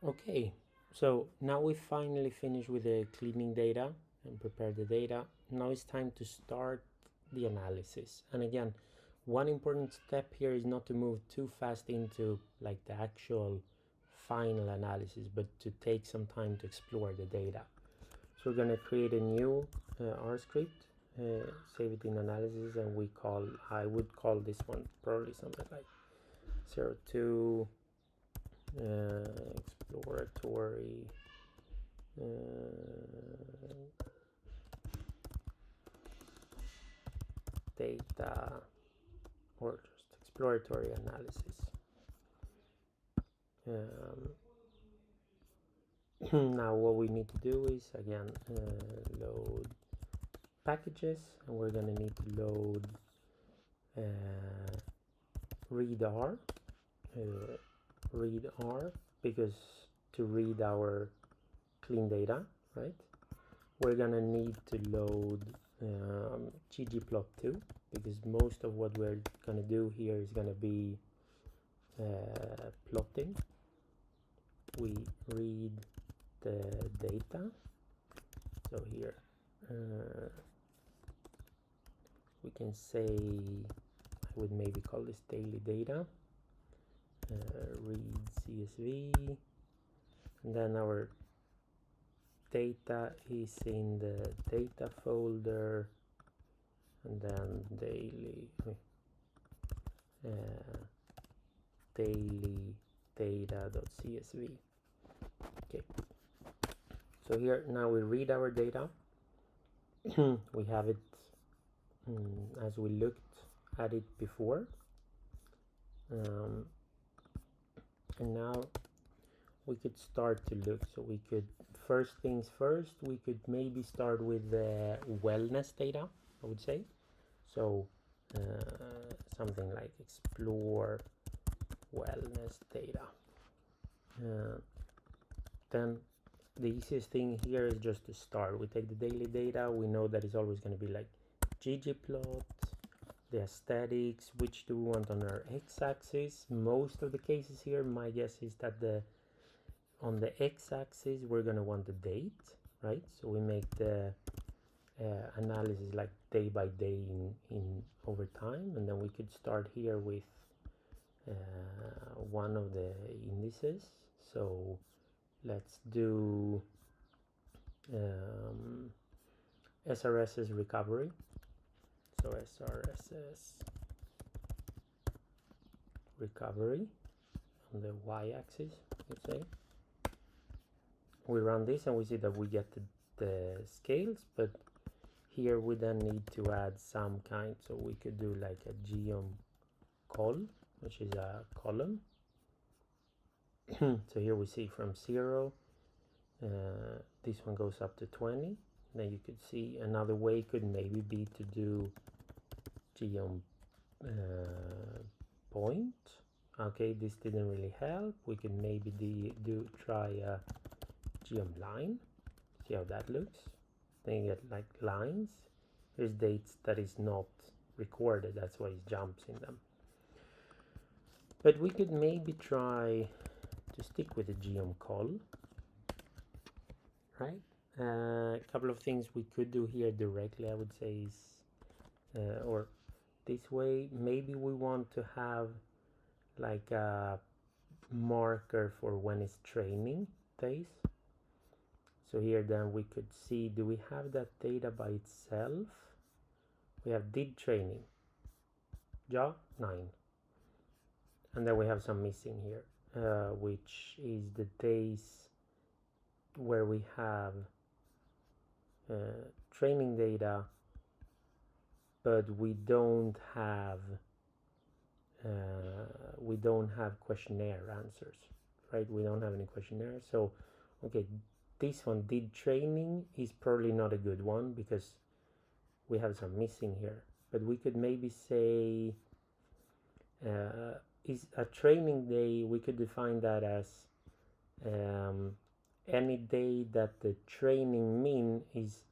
Okay, so now we finally finished with the cleaning data and prepare the data. Now it's time to start the analysis. And again, one important step here is not to move too fast into like the actual final analysis, but to take some time to explore the data. So we're going to create a new R script, save it in analysis, and I would call this one probably something like 02 exploratory data, or just exploratory analysis. Now what we need to do is again load packages, and we're gonna need to load readr readr because to read our clean data, right? We're gonna need to load ggplot2 because most of what we're gonna do here is gonna be plotting. We read the data, so here we can say, I would maybe call this daily data, read CSV, and then our data is in the data folder, and then daily data.csv. Okay, so here now we read our data. We have it as we looked at it before, and now we could start to look. So we could, first things first, we could maybe start with the wellness data, I would say. So something like explore wellness data. Then the easiest thing here is just to start. We take the daily data. We know that it's always going to be like ggplot, the aesthetics, which do we want on our x-axis. Most of the cases here, my guess is that on the x-axis we're going to want the date, right? So we make the analysis like day by day in over time, and then we could start here with one of the indices. So let's do SRS's recovery. So SRSS recovery on the y-axis, let's say. We run this and we see that we get the scales, but here we then need to add some kind, so we could do like a geom col, which is a column. So here we see from 0, this one goes up to 20. Then you could see another way could maybe be to do geom point. Okay, this didn't really help. We could maybe try a geom line, see how that looks. Then you get like lines. Here's dates that is not recorded, that's why it jumps in them. But we could maybe try to stick with the geom col, right? A couple of things we could do here directly, I would say, is or this way, maybe we want to have like a marker for when it's training days. So here then we could see, do we have that data by itself? We have did training, job 9, and then we have some missing here, which is the days where we have training data, but we don't have questionnaire answers, right? We don't have any questionnaire. So okay, this one did training is probably not a good one because we have some missing here, but we could maybe say is a training day, we could define that as any day that the training mean is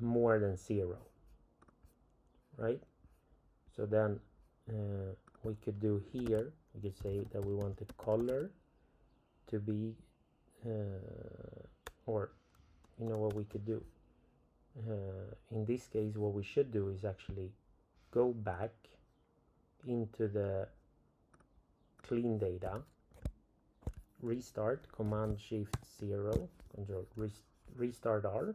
more than 0, right? So then we could do here, we could say that we want the color to be or you know what we could do. In this case, what we should do is actually go back into the clean data, restart, Command Shift 0, Control restart R.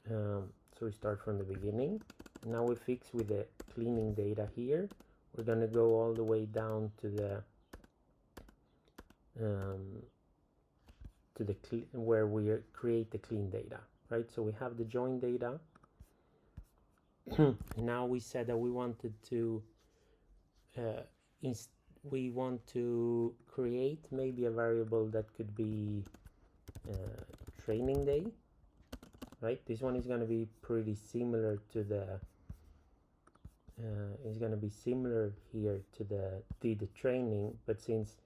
So we start from the beginning. Now we fix with the cleaning data here. We're going to go all the way down to the where we create the clean data, right? So we have the join data. Now we said that we wanted to we want to create maybe a variable that could be training day, right? This one is going to be pretty similar to the is going to be similar here to the training, but since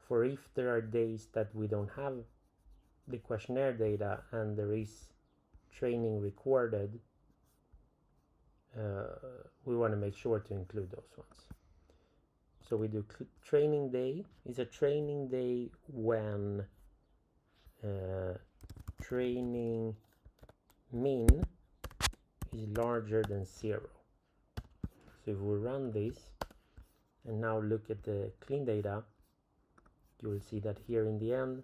for if there are days that we don't have the questionnaire data and there is training recorded, we want to make sure to include those ones. So we do training day is a training day when training min is larger than 0. So if we run this and now look at the clean data, you will see that here in the end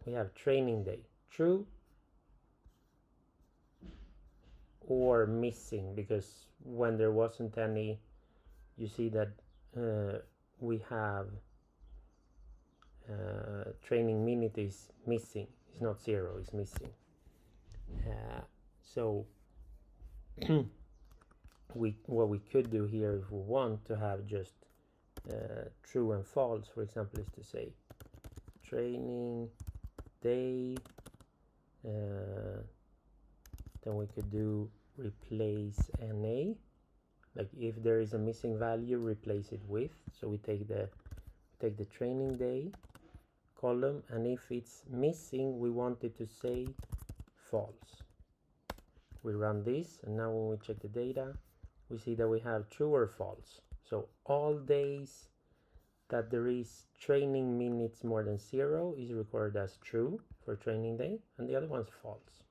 we have training day true or missing, because when there wasn't any, you see that we have training minute is missing. It's not 0, it's missing. So what we could do here, if we want to have just true and false, for example, is to say training day, then we could do replace NA, like if there is a missing value, replace it with. So we take the training day column, and if it's missing, we want it to say false. We run this, and now when we check the data, we see that we have true or false. So all days that there is training minutes more than 0 is recorded as true for training day, and the other one's false.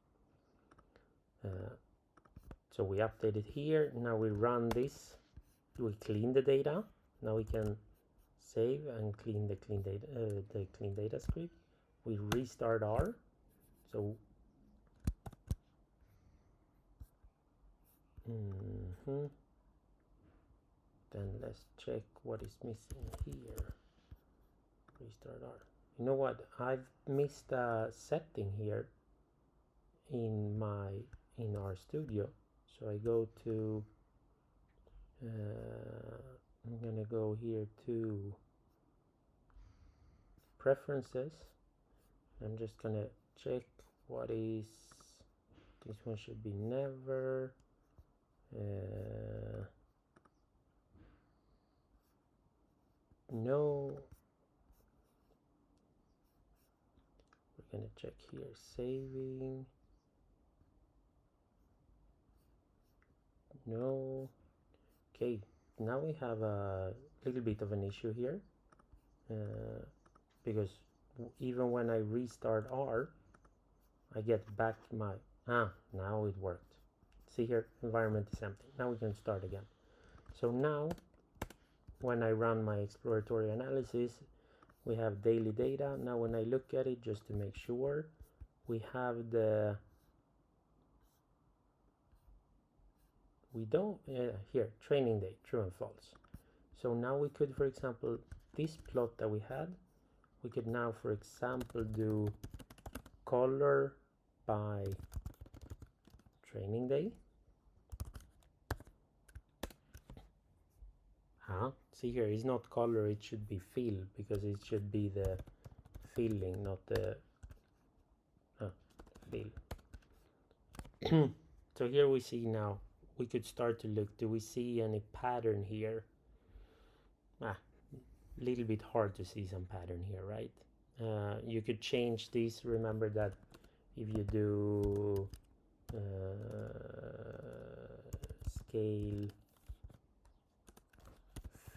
So we update it here. Now we run this. We clean the data. Now we can save and clean the clean data script. We restart R. So then let's check what is missing here. Restart R. You know what? I've missed a setting here in our studio. So I go to I'm gonna go here to preferences. I'm just gonna check what is this one. Should be never. No, we're gonna check here saving. No. Okay, now we have a little bit of an issue here because even when I restart R, I get back my now it worked. See here, environment is empty. Now we can start again. So now when I run my exploratory analysis, we have daily data. Now when I look at it, just to make sure, we have the here training day, true and false. So now we could, for example, this plot that we had, we could now, for example, do color by training day. See here, it's not color, it should be fill, because it should be the filling, not the fill. So here we see now, we could start to look, do we see any pattern here? Little bit hard to see some pattern here, right? You could change this. Remember that if you do scale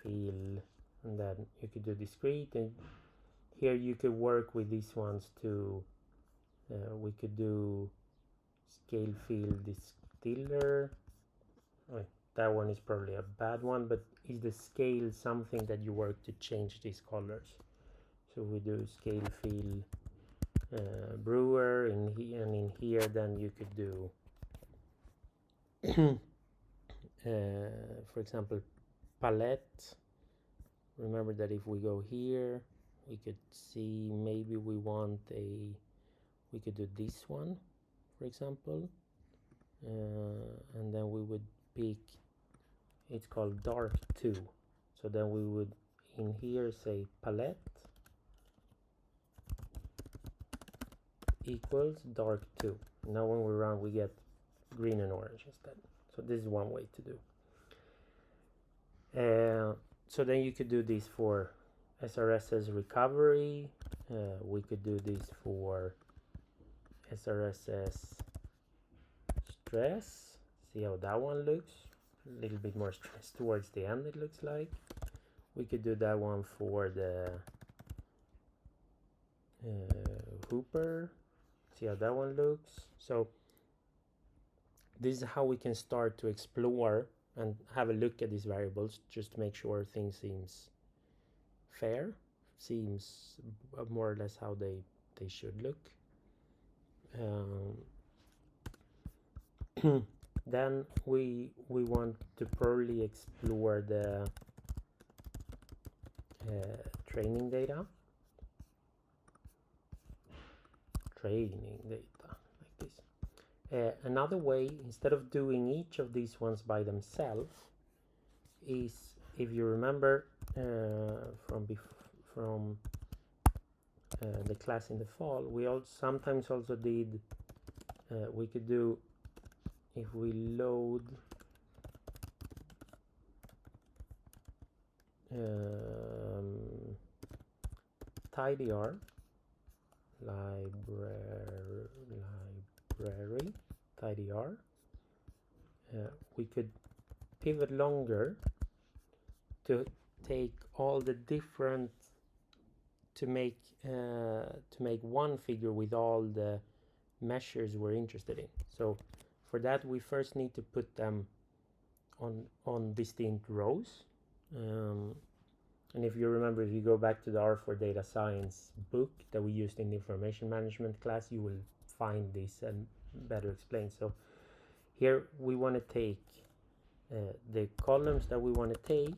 fill, and then you could do discrete, and here you could work with these ones to we could do scale field distiller. Oh, that one is probably a bad one, but is the scale something that you work to change these colors? So we do scale field brewer and in here then you could do for example palette. Remember that if we go here we could see maybe we could do this one for example, and then we would pick, it's called dark 2, so then we would in here say palette equals dark 2. Now when we run we get green and orange instead. So this is one way to do. So then you could do this for SRS's recovery. We could do this for SRS's stress. See how that one looks? A little bit more stress towards the end, it looks like. We could do that one for the Hooper. See how that one looks? So this is how we can start to explore and have a look at these variables just to make sure things seems fair, seems more or less how they should look. Then we want to probably explore the training data like this. Another way, instead of doing each of these ones by themselves, is, if you remember from the class in the fall, we sometimes also did, we could do, if we load tidyr library tidyr, we could pivot longer to take all the different, to make one figure with all the measures we're interested in. So for that we first need to put them on distinct rows, and if you remember, if you go back to the R for Data Science book that we used in the information management class, you will find this and better explained. So here we want to take the columns that we want to take.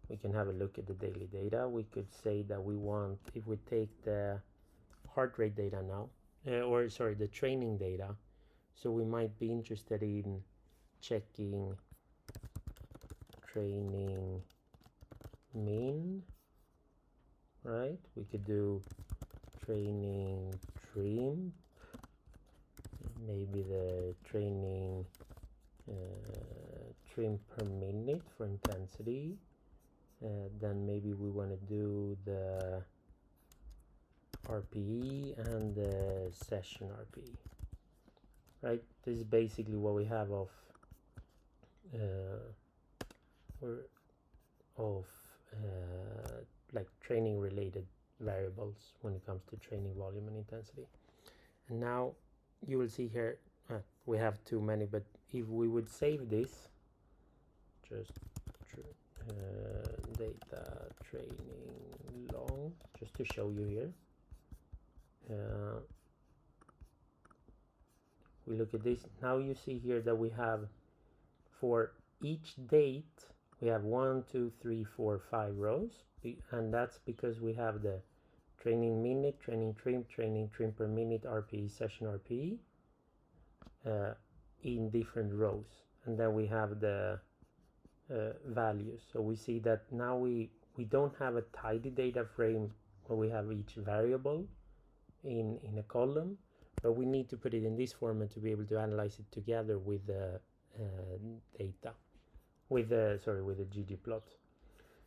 We can have a look at the daily data. We could say that we want, if we take the heart rate data now, the training data, so we might be interested in checking training mean, right? We could do training trim, maybe the training trim per minute for intensity. Then maybe we want to do the RPE and the session RPE, right? This is basically what we have of like training related variables when it comes to training volume and intensity. And now you will see here we have too many, but if we would save this, just data training long, just to show you here, we look at this. Now you see here that we have, for each date we have 1, 2, 3, 4, 5 rows, and that's because we have the training minute, training trim per minute, RPE, session RPE in different rows, and then we have the values. So we see that now we don't have a tidy data frame where we have each variable in a column, but we need to put it in this format to be able to analyze it together with the data, with the ggplot.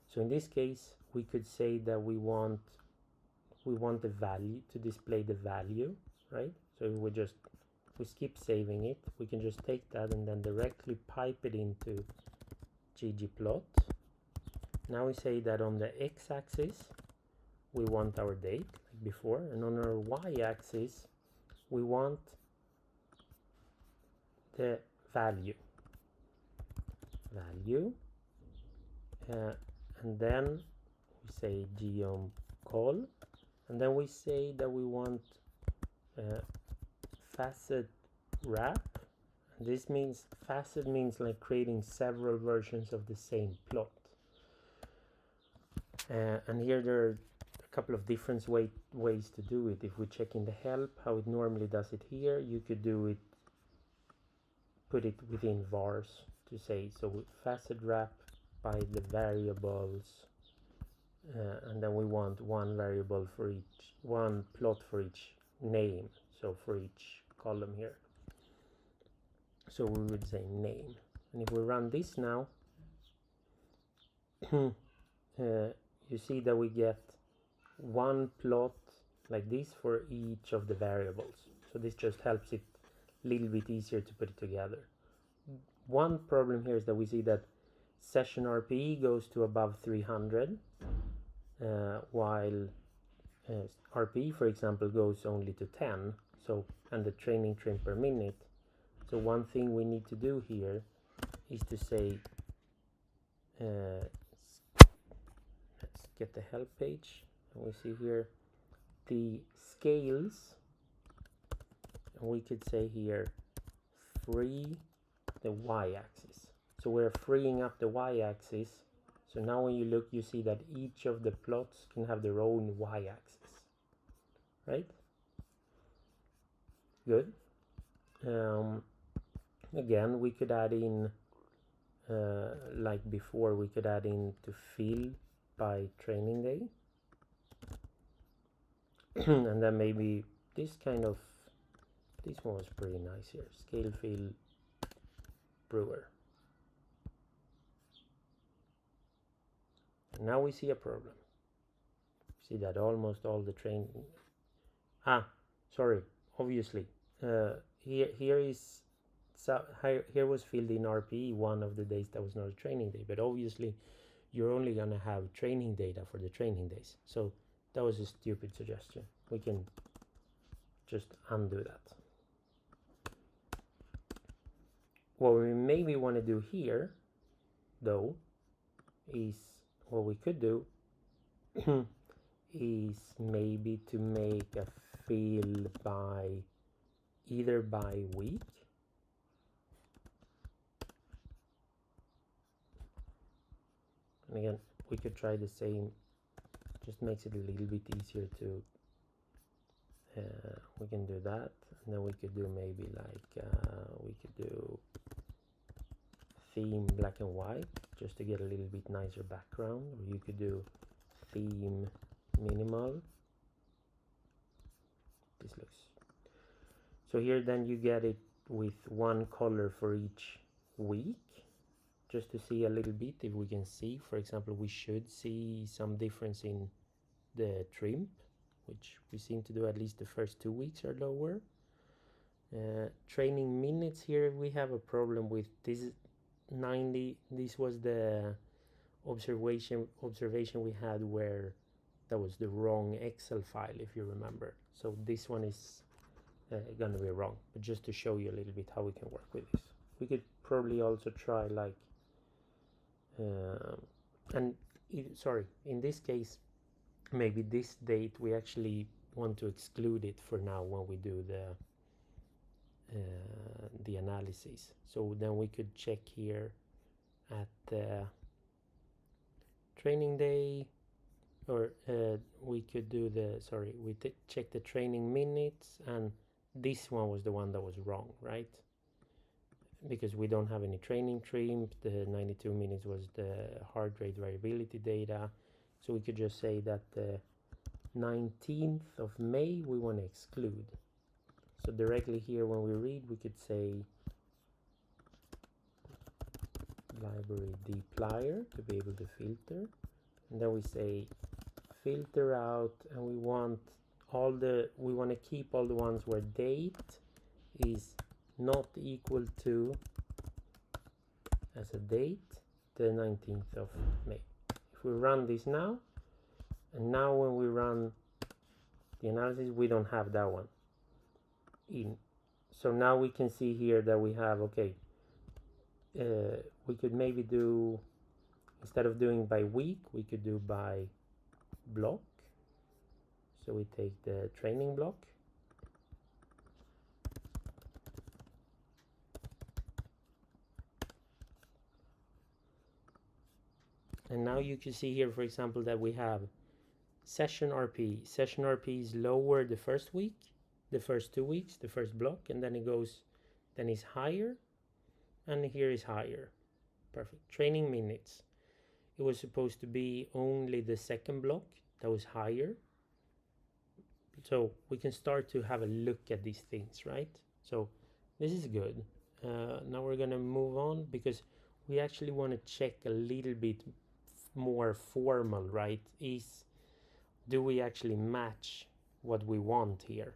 So in this case we could say that we want the value to display the value, right? So we skip saving it, we can just take that and then directly pipe it into ggplot. Now we say that on the x-axis we want our date like before, and on our y-axis we want the value, and then we say geom call, and then we say that we want facet wrap. And this means, facet means like creating several versions of the same plot. And here there are a couple of different ways to do it. If we check in the help how it normally does it here, you could do it, put it within vars to say, so facet wrap by the variables, and then we want one variable for each, one plot for each name, so for each column here. So we would say name, and if we run this now, you see that we get one plot like this for each of the variables. So this just helps it a little bit easier to put it together. One problem here is that we see that session RPE goes to above 300, while RPE, for example, goes only to 10. So, and the training trim per minute. So one thing we need to do here is to say, let's get the help page, and we see here the scales, and we could say here free the y-axis. So we're freeing up the y-axis. So now when you look, you see that each of the plots can have their own y-axis, right? Good. Again, we could add in, like before, we could add in to fill by training day. And then maybe this kind of, this one was pretty nice here, scale fill brewer. And now we see a problem. See that almost all the training, sorry, obviously here is, so here was filled in RPE one of the days that was not a training day, but obviously you're only gonna have training data for the training days. So that was a stupid suggestion. We can just undo that. What we maybe want to do here, though, is what we could do is maybe to make a fill by either by week, and again we could try the same, just makes it a little bit easier to we can do that, and then we could do maybe like we could do theme black and white just to get a little bit nicer background, or you could do theme minimal. This looks, so here then you get it with one color for each week, just to see a little bit if we can see, for example, we should see some difference in the trim, which we seem to do, at least the first 2 weeks are lower. Training minutes, here we have a problem with this 90. This was the observation we had where that was the wrong Excel file, if you remember. So this one is gonna be wrong, but just to show you a little bit how we can work with this. We could probably also try like sorry, in this case maybe this date we actually want to exclude it for now when we do the analysis. So then we could check here at the training day, or we could do the, sorry, we check the training minutes, and this one was the one that was wrong, right? Because we don't have any training trim. The 92 minutes was the heart rate variability data. So we could just say that the 19th of May we want to exclude. So directly here when we read, we could say library dplyr to be able to filter, and then we say filter out, and we want to keep all the ones where date is not equal to, as a date, the 19th of May. If we run this now, And now when we run the analysis, we don't have that one in. So now we can see here that we have, okay, we could maybe do, instead of doing by week, we could do by block. So we take the training block. And now you can see here, for example, that we have session RP. Session RP is lower the first week, the first 2 weeks, the first block, and then it goes, then it's higher, and here is higher. Perfect. Training minutes. It was supposed to be only the second block that was higher. So we can start to have a look at these things, right? So this is good. Now we're gonna move on because we actually want to check a little bit more formal, right? Do we actually match what we want here?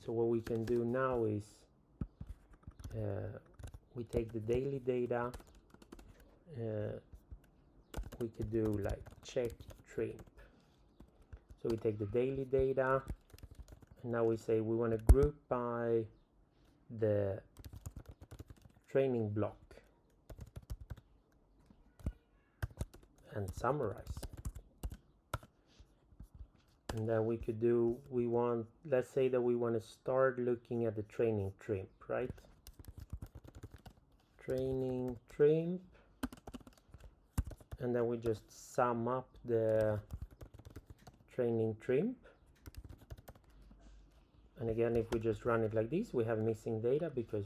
So what we can do now is we take the daily data. We could do like check trim. So we take the daily data, and now we say we want to group by the training block and summarize. And then we could do, let's say that we want to start looking at the training trim, right? Training trim, and then we just sum up the training trim. And again, if we just run it like this, we have missing data because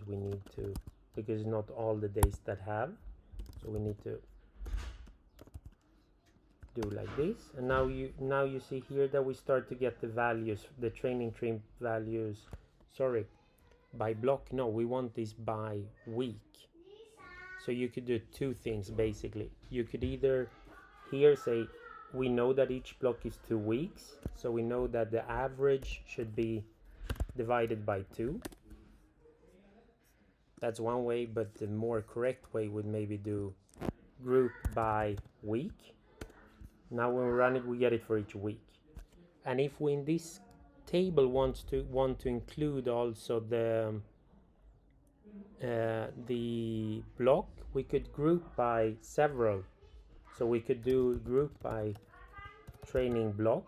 because not all the days that have, so we need to do like this. And now you see here that we start to get the values, the training trim values, sorry, by block. No, we want this by week. So you could do two things basically. You could either here say we know that each block is 2 weeks, so we know that the average should be divided by 2. That's one way, but the more correct way would maybe do group by week. Now when we run it, we get it for each week. And if we in this table want to include also the block, we could group by several. So we could do group by training block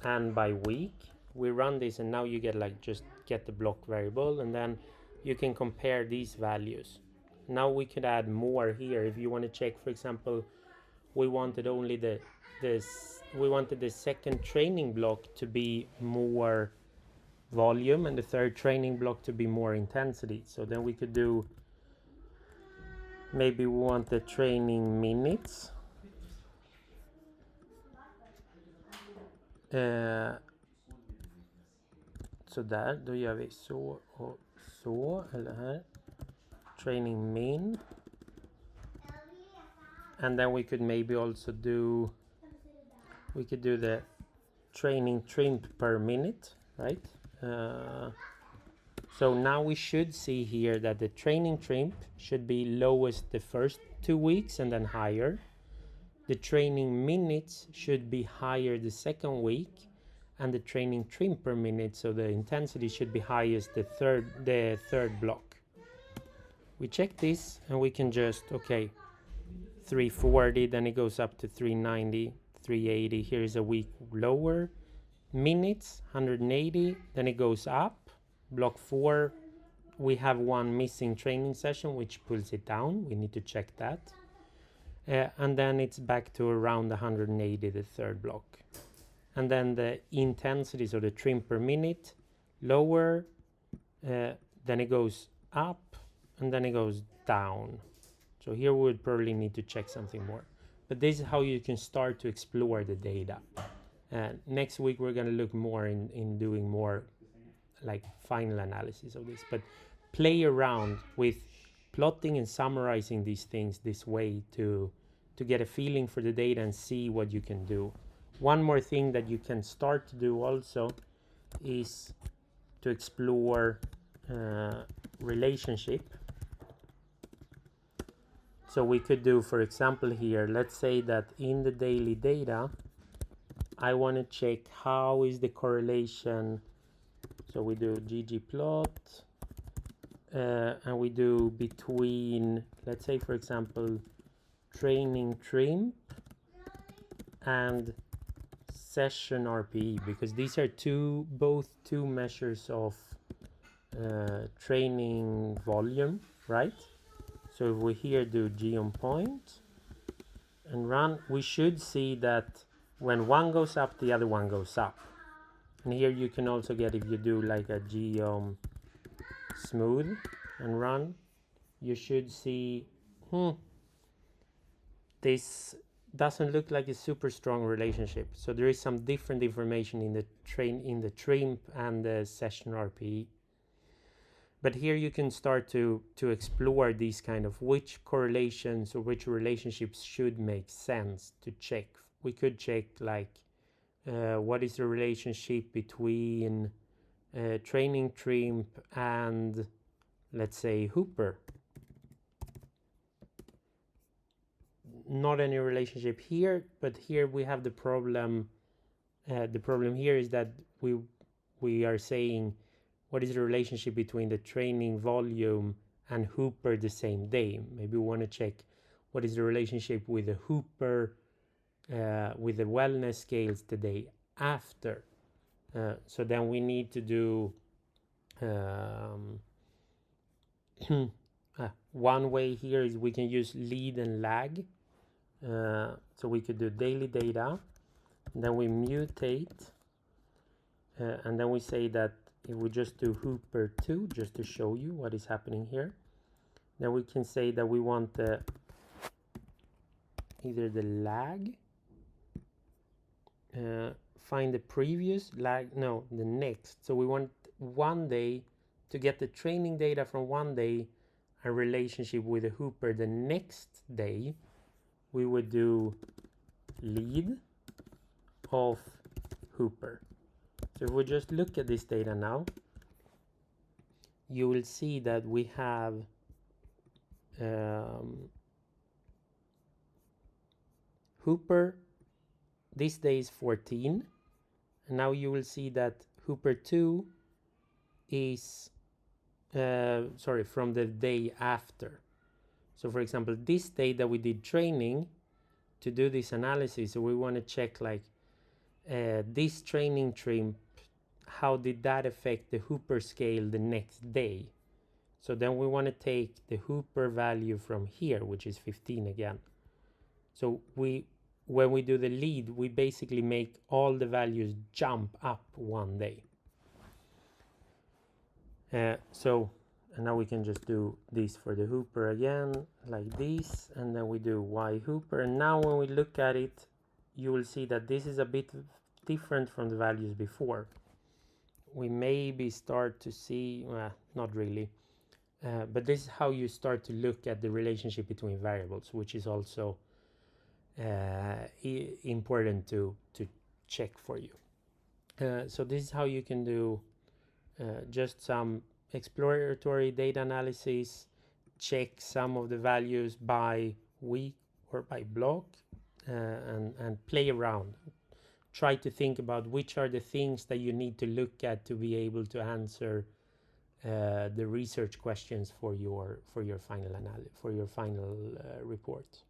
and by week. We run this, and now you get just get the block variable, and then you can compare these values. Now we could add more here if you want to check, for example, we wanted only we wanted the second training block to be more volume and the third training block to be more intensity. So then we could do, maybe we want the training minutes. Så där, då gör vi så och så, eller här. Training min. And then we could maybe also do, we could do the training trim per minute, right? So now we should see here that the training trim should be lowest the first 2 weeks and then higher. The training minutes should be higher the second week, and the training trim per minute, so the intensity should be highest the third block. We check this and we can just, okay, 340, then it goes up to 390, 380. Here's a week lower. Minutes 180, then it goes up. Block 4, we have one missing training session which pulls it down. We need to check that. And then it's back to around 180, the third block. And then the intensity, so the trim per minute, lower, then it goes up, and then it goes down. So here we would probably need to check something more. But this is how you can start to explore the data. Next week we're going to look more in doing more like final analysis of this. But play around with plotting and summarizing these things this way to get a feeling for the data and see what you can do. One more thing that you can start to do also is to explore relationship. So we could do, for example, here, let's say that in the daily data, I want to check how is the correlation. So we do ggplot, and we do between, let's say for example, training trim and session RPE, because these are both two measures of training volume, right? So if we here do g on point and run, we should see that when one goes up, the other one goes up. And here you can also get, if you do like a g smooth and run, you should see this doesn't look like a super strong relationship. So there is some different information in the trim and the session RPE. But here you can start to explore these kind of which correlations or which relationships should make sense to check. We could check like what is the relationship between training trim and, let's say, Hooper. Not any relationship here, but here we have the problem. The problem here is that we are saying what is the relationship between the training volume and Hooper the same day. Maybe we want to check what is the relationship with the Hooper with the wellness scales the day after. So then we need to do one way here is we can use lead and lag. So we could do daily data, and then we mutate, and then we say that if we just do Hooper 2, just to show you what is happening here, then we can say that we want either the lag, find the previous lag, no, the next. So we want one day to get the training data from one day, a relationship with the Hooper the next day. We would do lead of Hooper. So if we just look at this data now, you will see that we have Hooper, this day is 14, and now you will see that Hooper 2 is from the day after. So for example, this day that we did training to do this analysis, so we want to check like this training trim, how did that affect the Hooper scale the next day? So then we want to take the Hooper value from here, which is 15 again. So when we do the lead, we basically make all the values jump up one day. And now we can just do this for the Hooper again, like this, and then we do Y Hooper. And now when we look at it, you will see that this is a bit different from the values before. We maybe start to see, not really, but this is how you start to look at the relationship between variables, which is also important to check for you. So this is how you can do just some exploratory data analysis, check some of the values by week or by block, and play around. Try to think about which are the things that you need to look at to be able to answer the research questions for your final report.